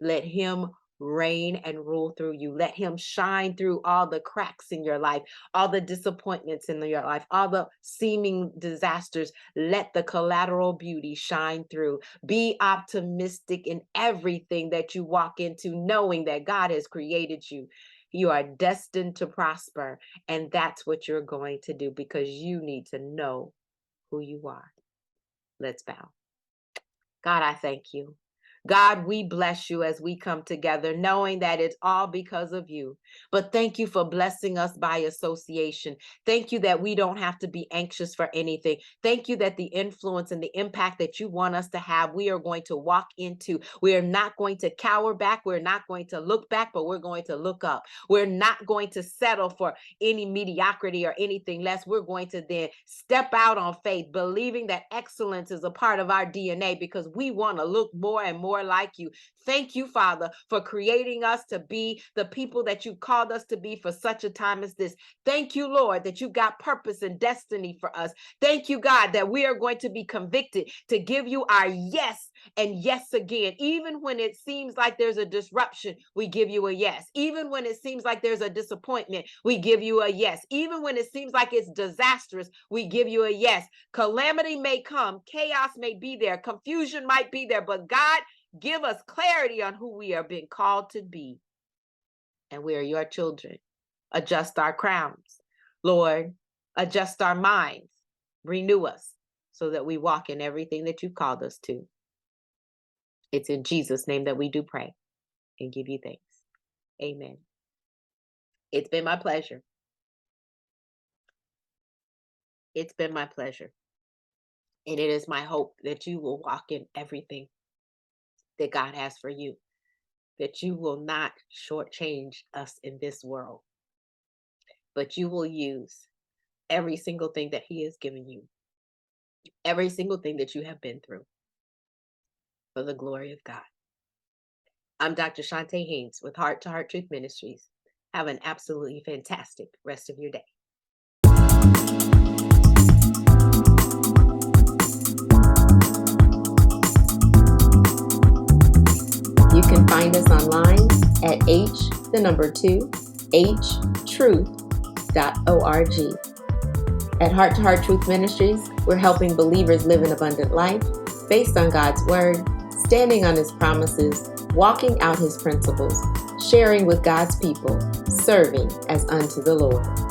Let him reign and rule through you. Let him shine through all the cracks in your life, all the disappointments in your life, all the seeming disasters. Let the collateral beauty shine through. Be optimistic in everything that you walk into, knowing that God has created you. You are destined to prosper, and that's what you're going to do because you need to know who you are. Let's bow. God, I thank you. God, we bless you as we come together, knowing that it's all because of you. But thank you for blessing us by association. Thank you that we don't have to be anxious for anything. Thank you that the influence and the impact that you want us to have, we are going to walk into. We are not going to cower back. We're not going to look back, but we're going to look up. We're not going to settle for any mediocrity or anything less. We're going to then step out on faith, believing that excellence is a part of our DNA because we want to look more and more like you. Thank you, Father, for creating us to be the people that you called us to be for such a time as this. Thank you, Lord, that you got purpose and destiny for us. Thank you, God, that we are going to be convicted to give you our yes and yes again. Even when it seems like there's a disruption, we give you a yes. Even when it seems like there's a disappointment, we give you a yes. Even when it seems like it's disastrous, we give you a yes. Calamity may come, chaos may be there, confusion might be there, but God, give us clarity on who we are being called to be. And we are your children. Adjust our crowns. Lord, adjust our minds. Renew us so that we walk in everything that you've called us to. It's in Jesus' name that we do pray and give you thanks. Amen. It's been my pleasure. It's been my pleasure. And it is my hope that you will walk in everything that God has for you, that you will not shortchange us in this world, but you will use every single thing that he has given you, every single thing that you have been through for the glory of God. I'm Dr. Chonta Haynes with Heart Truth Ministries. Have an absolutely fantastic rest of your day. You can find us online at htruth.org. At Heart Truth Ministries, we're helping believers live an abundant life based on God's word, standing on his promises, walking out his principles, sharing with God's people, serving as unto the Lord.